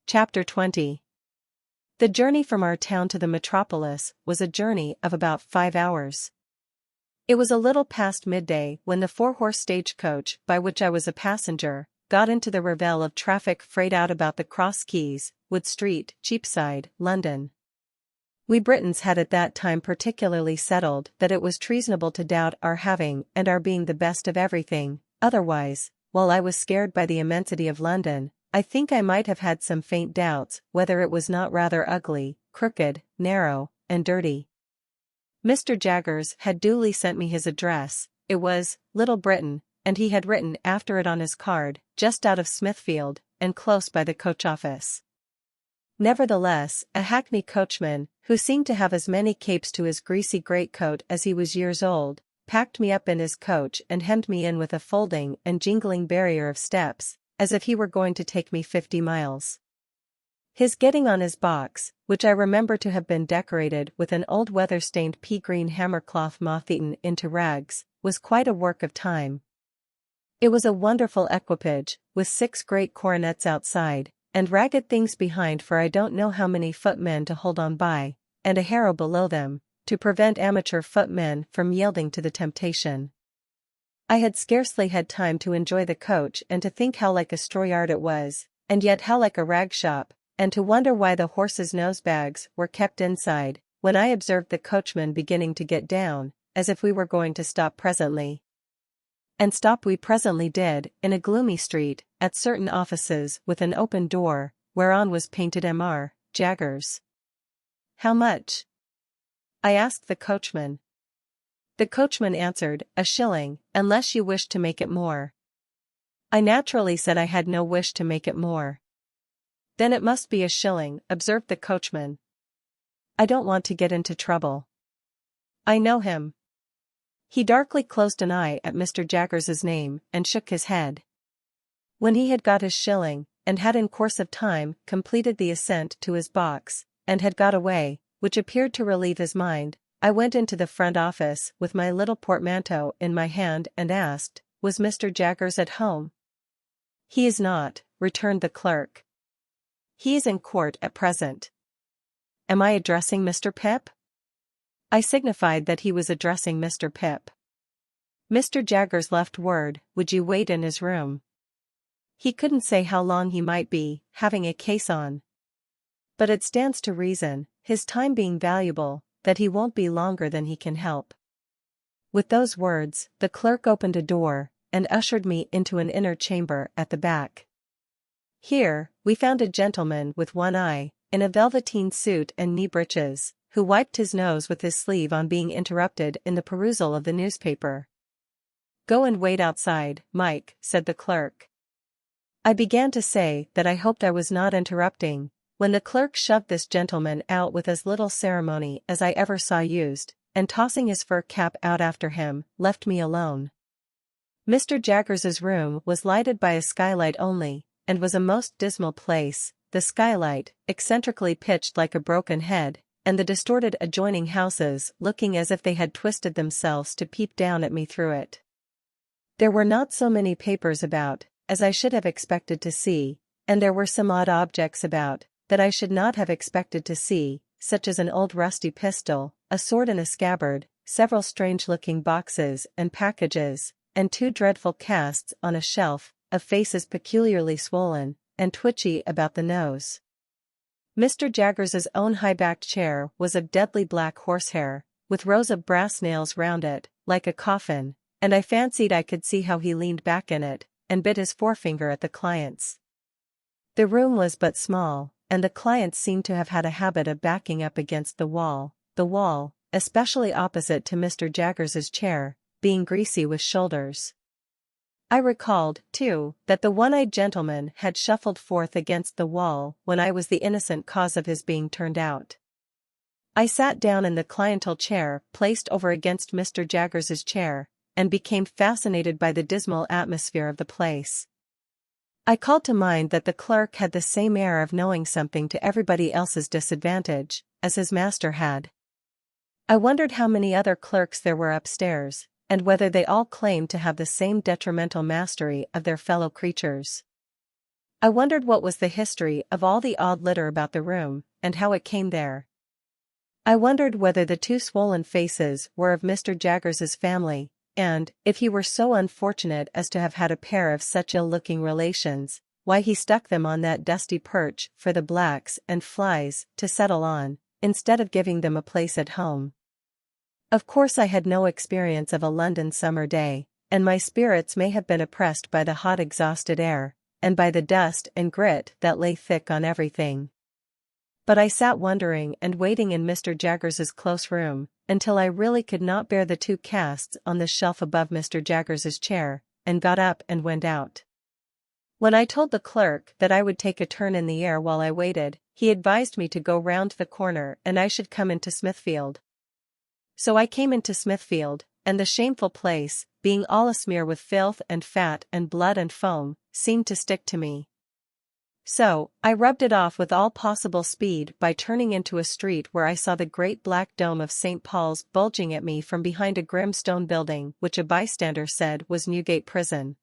Chapter 20. The journey from our town to the metropolis was a journey of about 5 hours. It was a little past midday when the 4-horse stagecoach, by which I was a passenger, got into the revel of traffic frayed out about the Cross Keys, Wood Street, Cheapside, London. We Britons had at that time particularly settled that it was treasonable to doubt our having and our being the best of everything. Otherwise, while I was scared by the immensity of London, I think I might have had some faint doubts whether it was not rather ugly, crooked, narrow, and dirty. Mr. Jaggers had duly sent me his address. It was Little Britain, and he had written after it on his card, just out of Smithfield, and close by the coach office. Nevertheless, a hackney coachman, who seemed to have as many capes to his greasy greatcoat as he was years old, packed me up in his coach and hemmed me in with a folding and jingling barrier of steps, as if he were going to take me 50 miles. His getting on his box, which I remember to have been decorated with an old weather-stained pea-green hammercloth moth-eaten into rags, was quite a work of time. It was a wonderful equipage, with 6 great coronets outside, and ragged things behind for I don't know how many footmen to hold on by, and a harrow below them, to prevent amateur footmen from yielding to the temptation. I had scarcely had time to enjoy the coach and to think how like a straw-yard it was, and yet how like a rag shop, and to wonder why the horses' nose-bags were kept inside, when I observed the coachman beginning to get down, as if we were going to stop presently. And stop we presently did, in a gloomy street, at certain offices with an open door, whereon was painted Mr. Jaggers. "How much?" I asked the coachman. The coachman answered, "1 shilling, unless you wished to make it more." I naturally said I had no wish to make it more. "Then it must be 1 shilling, observed the coachman. "I don't want to get into trouble." "I know him." He darkly closed an eye at Mr. Jaggers's name and shook his head. When he had got his shilling, and had in course of time completed the ascent to his box, and had got away, which appeared to relieve his mind, I went into the front office with my little portmanteau in my hand and asked, "Was Mr. Jaggers at home?" "He is not," returned the clerk. "He is in court at present." "Am I addressing Mr. Pip?" I signified that he was addressing Mr. Pip. "Mr. Jaggers left word, would you wait in his room? He couldn't say how long he might be, having a case on. But it stands to reason, his time being valuable, that he won't be longer than he can help." With those words, the clerk opened a door, and ushered me into an inner chamber at the back. Here, we found a gentleman with one eye, in a velveteen suit and knee breeches, who wiped his nose with his sleeve on being interrupted in the perusal of the newspaper. "Go and wait outside, Mike," said the clerk. I began to say that I hoped I was not interrupting, when the clerk shoved this gentleman out with as little ceremony as I ever saw used, and tossing his fur cap out after him, left me alone. Mr. Jaggers's room was lighted by a skylight only, and was a most dismal place, the skylight, eccentrically pitched like a broken head, and the distorted adjoining houses looking as if they had twisted themselves to peep down at me through it. There were not so many papers about, as I should have expected to see, and there were some odd objects about, that I should not have expected to see, such as an old rusty pistol, a sword in a scabbard, several strange-looking boxes and packages, and 2 dreadful casts on a shelf, of faces peculiarly swollen, and twitchy about the nose. Mr. Jaggers's own high-backed chair was of deadly black horsehair, with rows of brass nails round it, like a coffin, and I fancied I could see how he leaned back in it, and bit his forefinger at the clients. The room was but small, and the clients seemed to have had a habit of backing up against the wall, especially opposite to Mr. Jaggers's chair, being greasy with shoulders. I recalled, too, that the one-eyed gentleman had shuffled forth against the wall when I was the innocent cause of his being turned out. I sat down in the cliental chair placed over against Mr. Jaggers's chair, and became fascinated by the dismal atmosphere of the place. I called to mind that the clerk had the same air of knowing something to everybody else's disadvantage, as his master had. I wondered how many other clerks there were upstairs, and whether they all claimed to have the same detrimental mastery of their fellow creatures. I wondered what was the history of all the odd litter about the room, and how it came there. I wondered whether the two swollen faces were of Mr. Jaggers's family, and, if he were so unfortunate as to have had a pair of such ill-looking relations, why he stuck them on that dusty perch for the blacks and flies to settle on, instead of giving them a place at home. Of course I had no experience of a London summer day, and my spirits may have been oppressed by the hot exhausted air, and by the dust and grit that lay thick on everything. But I sat wondering and waiting in Mr. Jaggers's close room, until I really could not bear the two casts on the shelf above Mr. Jaggers's chair, and got up and went out. When I told the clerk that I would take a turn in the air while I waited, he advised me to go round the corner and I should come into Smithfield. So I came into Smithfield, and the shameful place, being all asmear with filth and fat and blood and foam, seemed to stick to me. So, I rubbed it off with all possible speed by turning into a street where I saw the great black dome of St. Paul's bulging at me from behind a grim stone building which a bystander said was Newgate Prison.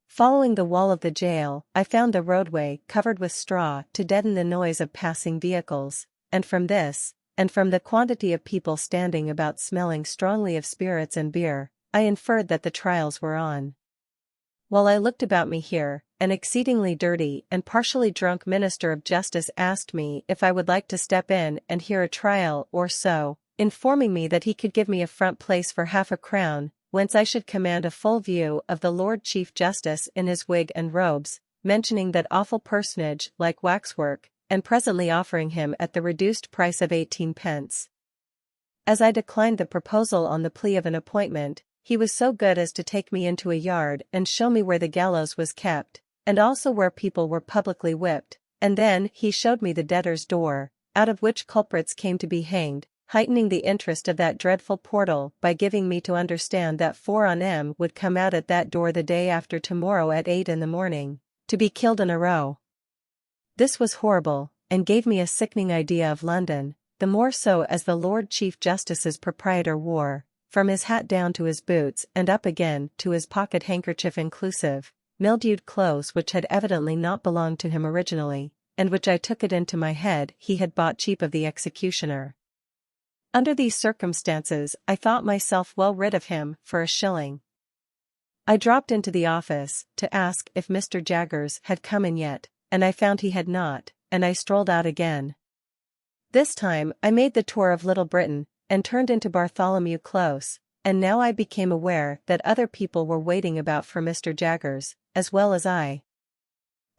Following the wall of the jail, I found the roadway covered with straw to deaden the noise of passing vehicles, and from this, and from the quantity of people standing about smelling strongly of spirits and beer, I inferred that the trials were on. While I looked about me here, an exceedingly dirty and partially drunk minister of justice asked me if I would like to step in and hear a trial or so, informing me that he could give me a front place for £half-a-crown, whence I should command a full view of the Lord Chief Justice in his wig and robes, mentioning that awful personage like waxwork, and presently offering him at the reduced price of 18 pence. As I declined the proposal on the plea of an appointment, he was so good as to take me into a yard and show me where the gallows was kept, and also where people were publicly whipped, and then he showed me the debtor's door, out of which culprits came to be hanged, heightening the interest of that dreadful portal by giving me to understand that 4 on M would come out at that door the day after tomorrow at 8 in the morning, to be killed in a row. This was horrible, and gave me a sickening idea of London, the more so as the Lord Chief Justice's proprietor wore, from his hat down to his boots and up again to his pocket handkerchief inclusive, mildewed clothes which had evidently not belonged to him originally, and which I took it into my head he had bought cheap of the executioner. Under these circumstances I thought myself well rid of him for a shilling. I dropped into the office to ask if Mr. Jaggers had come in yet, and I found he had not, and I strolled out again. This time I made the tour of Little Britain, and turned into Bartholomew Close, and now I became aware that other people were waiting about for Mr. Jaggers, as well as I.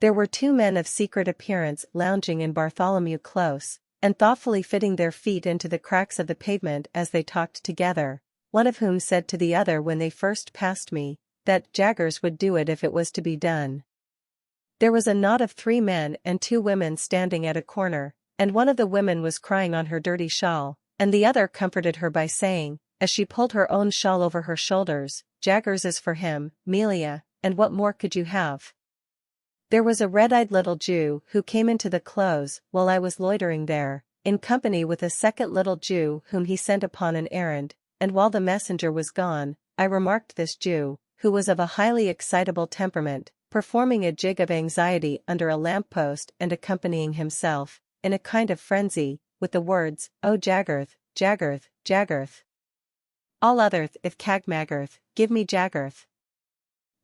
There were 2 men of secret appearance lounging in Bartholomew Close, and thoughtfully fitting their feet into the cracks of the pavement as they talked together, one of whom said to the other when they first passed me, that Jaggers would do it if it was to be done. There was a knot of 3 men and 2 women standing at a corner, and one of the women was crying on her dirty shawl, and the other comforted her by saying, as she pulled her own shawl over her shoulders, "Jaggers is for him, Melia, and what more could you have?" There was a red-eyed little Jew who came into the close while I was loitering there, in company with a second little Jew whom he sent upon an errand, and while the messenger was gone, I remarked this Jew, who was of a highly excitable temperament, performing a jig of anxiety under a lamp-post and accompanying himself, in a kind of frenzy, with the words, "Oh Jaggerth, Jaggerth, Jaggerth. All otherth if Cagmaggerth, give me Jaggerth."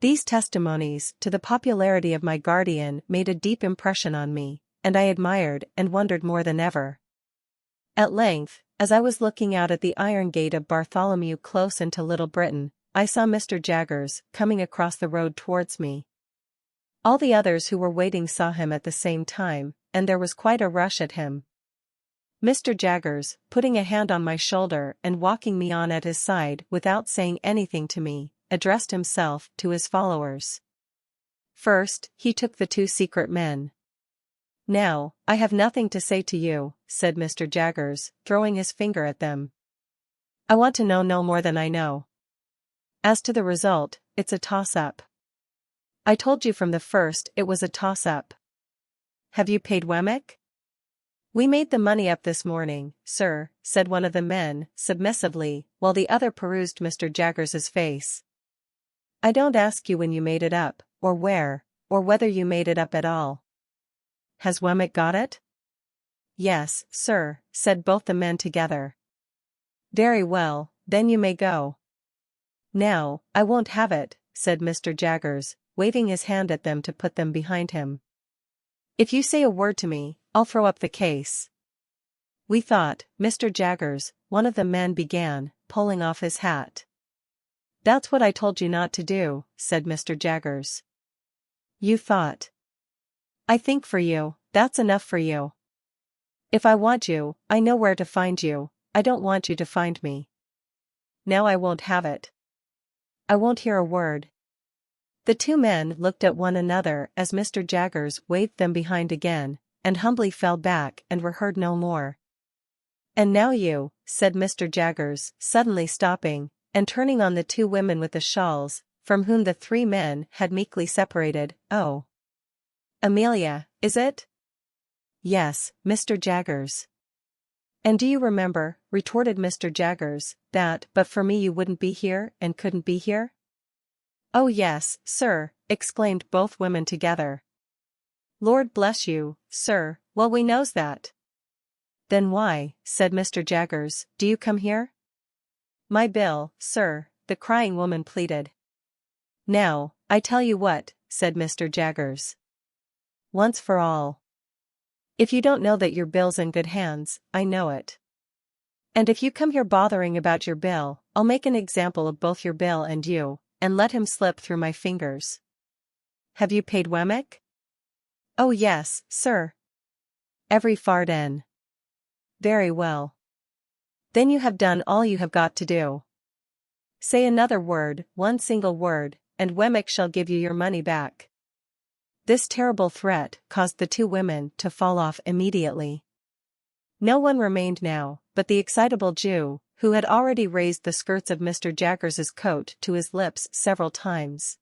These testimonies to the popularity of my guardian made a deep impression on me, and I admired and wondered more than ever. At length, as I was looking out at the iron gate of Bartholomew Close into Little Britain, I saw Mr. Jaggers coming across the road towards me. All the others who were waiting saw him at the same time, and there was quite a rush at him. Mr. Jaggers, putting a hand on my shoulder and walking me on at his side without saying anything to me, addressed himself to his followers. First, he took the 2 secret men. "Now, I have nothing to say to you," said Mr. Jaggers, throwing his finger at them. "I want to know no more than I know. As to the result, it's a toss-up. I told you from the first it was a toss-up. Have you paid Wemmick?" "We made the money up this morning, sir," said one of the men, submissively, while the other perused Mr. Jaggers's face. "I don't ask you when you made it up, or where, or whether you made it up at all. Has Wemmick got it? Yes, sir, said both the men together. Very well, then you may go. Now, I won't have it, said Mr. Jaggers, waving his hand at them to put them behind him. If you say a word to me, I'll throw up the case. We thought, Mr. Jaggers, one of the men began, pulling off his hat. That's what I told you not to do, said Mr. Jaggers. You thought. I think for you, that's enough for you. If I want you, I know where to find you, I don't want you to find me. Now I won't have it. I won't hear a word. The two men looked at one another as Mr. Jaggers waved them behind again, and humbly fell back and were heard no more. And now you, said Mr. Jaggers, suddenly stopping, and turning on the two women with the shawls, from whom the three men had meekly separated. Oh. Amelia, is it? Yes, Mr. Jaggers. And do you remember, retorted Mr. Jaggers, that but for me you wouldn't be here and couldn't be here? Oh yes, sir, exclaimed both women together. Lord bless you, sir, well we knows that. Then why, said Mr. Jaggers, do you come here? My bill, sir, the crying woman pleaded. Now, I tell you what, said Mr. Jaggers. Once for all. If you don't know that your bill's in good hands, I know it. And if you come here bothering about your bill, I'll make an example of both your bill and you, and let him slip through my fingers. Have you paid Wemmick? Oh yes, sir. Every farden. Very well. Then you have done all you have got to do. Say another word, one single word, and Wemmick shall give you your money back. This terrible threat caused the two women to fall off immediately. No one remained now, but the excitable Jew, who had already raised the skirts of Mr. Jaggers's coat to his lips several times.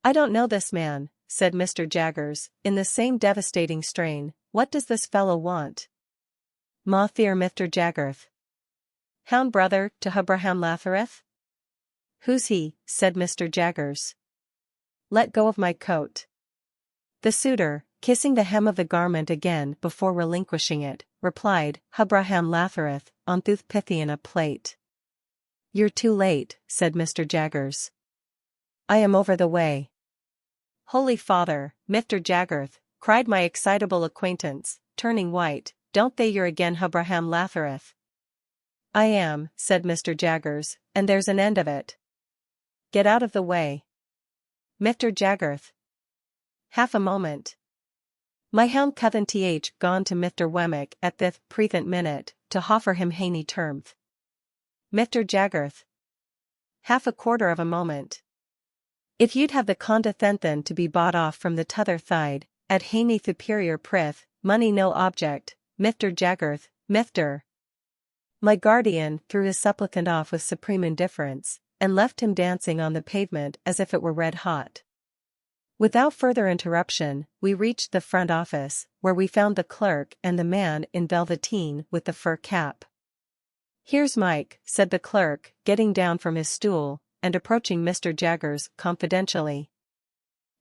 I don't know this man, said Mr. Jaggers, in the same devastating strain. What does this fellow want? Ma fear Mr. Jaggerth. Hound brother to Abraham Lathareth? Who's he? Said Mr. Jaggers. Let go of my coat. The suitor, kissing the hem of the garment again before relinquishing it, replied, Abraham Lathareth, on thuth Pythian plate. You're too late, said Mr. Jaggers. I am over the way. Holy Father, Mr. Jaggerth, cried my excitable acquaintance, turning white, don't they you're again Abraham Lathareth? I am, said Mr. Jaggers, and there's an end of it. Get out of the way. Mr. Jaggerth. Half a moment. My hound couldn't gone to Mr. Wemmick at this present minute, to offer him haney terms. Mr. Jaggerth. Half a quarter of a moment. If you'd have the condescension to be bought off from the t'other side, at haney superior prith, money no object, Mr. Jaggerth, Mr. My guardian threw his supplicant off with supreme indifference, and left him dancing on the pavement as if it were red hot. Without further interruption, we reached the front office, where we found the clerk and the man in velveteen with the fur cap. Here's Mike, said the clerk, getting down from his stool, and approaching Mr. Jaggers confidentially.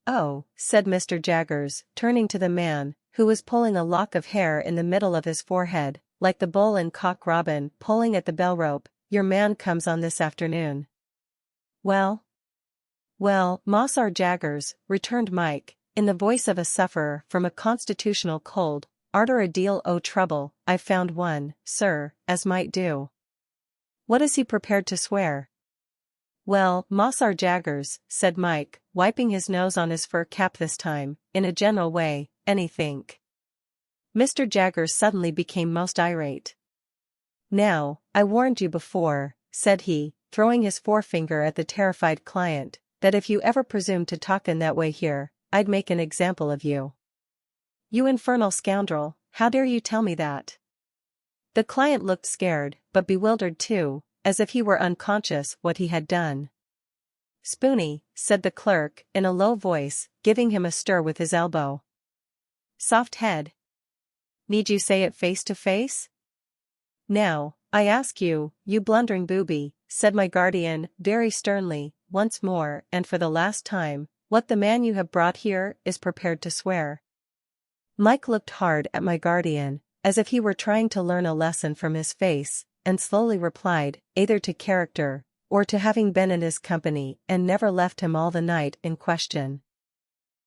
Oh, said Mr. Jaggers, turning to the man, who was pulling a lock of hair in the middle of his forehead, like the bull in Cock Robin pulling at the bell rope, your man comes on this afternoon. Well? Well, Mossar Jaggers, returned Mike, in the voice of a sufferer from a constitutional cold, arter a deal o' trouble, I've found one, sir, as might do. What is he prepared to swear? Well, Mossar Jaggers, said Mike, wiping his nose on his fur cap this time, in a general way, anythink. Mr. Jaggers suddenly became most irate. Now, I warned you before, said he, throwing his forefinger at the terrified client, that if you ever presumed to talk in that way here, I'd make an example of you. You infernal scoundrel, how dare you tell me that? The client looked scared, but bewildered too, as if he were unconscious what he had done. Spoony, said the clerk, in a low voice, giving him a stir with his elbow. Soft head. Need you say it face to face? Now, I ask you, you blundering booby, said my guardian, very sternly, once more and for the last time, what the man you have brought here is prepared to swear. Mike looked hard at my guardian, as if he were trying to learn a lesson from his face, and slowly replied, either to character, or to having been in his company and never left him all the night in question.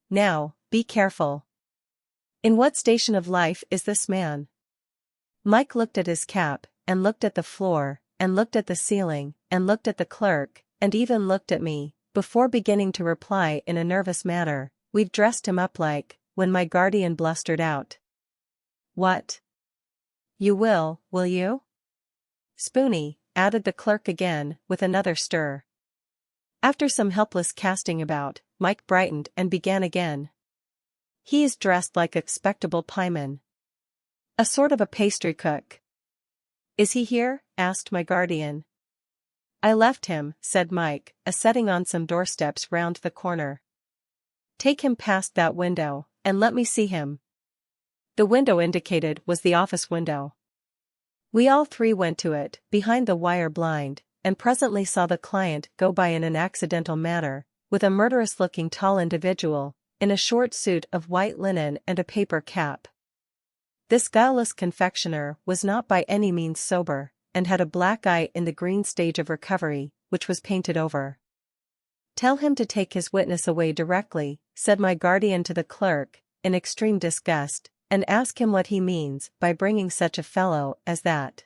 Now, be careful. In what station of life is this man? Mike looked at his cap, and looked at the floor, and looked at the ceiling, and looked at the clerk, and even looked at me, before beginning to reply in a nervous manner, "We've dressed him up like," when my guardian blustered out. "What? You will you?" "Spoony," added the clerk again, with another stir. After some helpless casting about, Mike brightened and began again. "He is dressed like a respectable pieman. A sort of a pastry cook." "Is he here?" asked my guardian. "I left him," said Mike, setting on some doorsteps round the corner. "Take him past that window, and let me see him." The window indicated was the office window. We all three went to it, behind the wire blind, and presently saw the client go by in an accidental manner, with a murderous-looking tall individual, in a short suit of white linen and a paper cap. This guileless confectioner was not by any means sober, and had a black eye in the green stage of recovery, which was painted over. "Tell him to take his witness away directly," said my guardian to the clerk, in extreme disgust, "and ask him what he means by bringing such a fellow as that."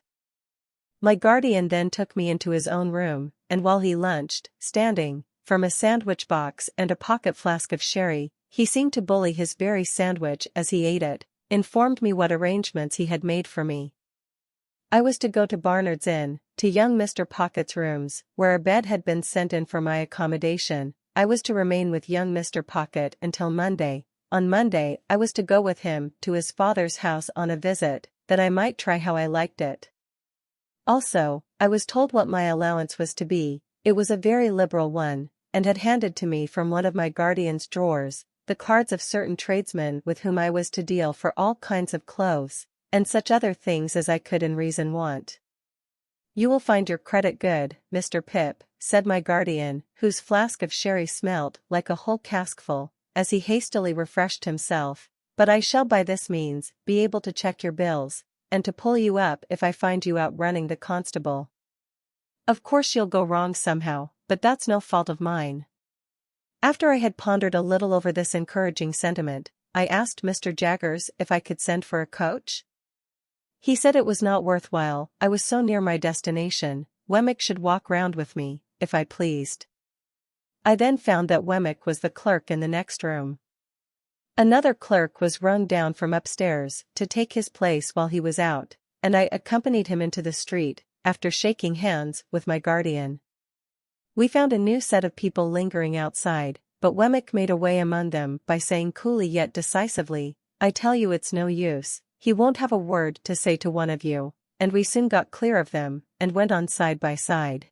My guardian then took me into his own room, and while he lunched, standing, from a sandwich box and a pocket flask of sherry, he seemed to bully his very sandwich as he ate it, informed me what arrangements he had made for me. I was to go to Barnard's Inn, to young Mr. Pocket's rooms, where a bed had been sent in for my accommodation. I was to remain with young Mr. Pocket until Monday. On Monday I was to go with him to his father's house on a visit, that I might try how I liked it. Also, I was told what my allowance was to be. It was a very liberal one, and had handed to me from one of my guardian's drawers the cards of certain tradesmen with whom I was to deal for all kinds of clothes, and such other things as I could in reason want. "You will find your credit good, Mr. Pip," said my guardian, whose flask of sherry smelt like a whole caskful, as he hastily refreshed himself, "but I shall by this means be able to check your bills, and to pull you up if I find you outrunning the constable. Of course you'll go wrong somehow, but that's no fault of mine." After I had pondered a little over this encouraging sentiment, I asked Mr. Jaggers if I could send for a coach. He said it was not worth while, I was so near my destination. Wemmick should walk round with me, if I pleased. I then found that Wemmick was the clerk in the next room. Another clerk was rung down from upstairs to take his place while he was out, and I accompanied him into the street, after shaking hands with my guardian. We found a new set of people lingering outside, but Wemmick made a way among them by saying coolly yet decisively, "I tell you it's no use, he won't have a word to say to one of you," and we soon got clear of them, and went on side by side.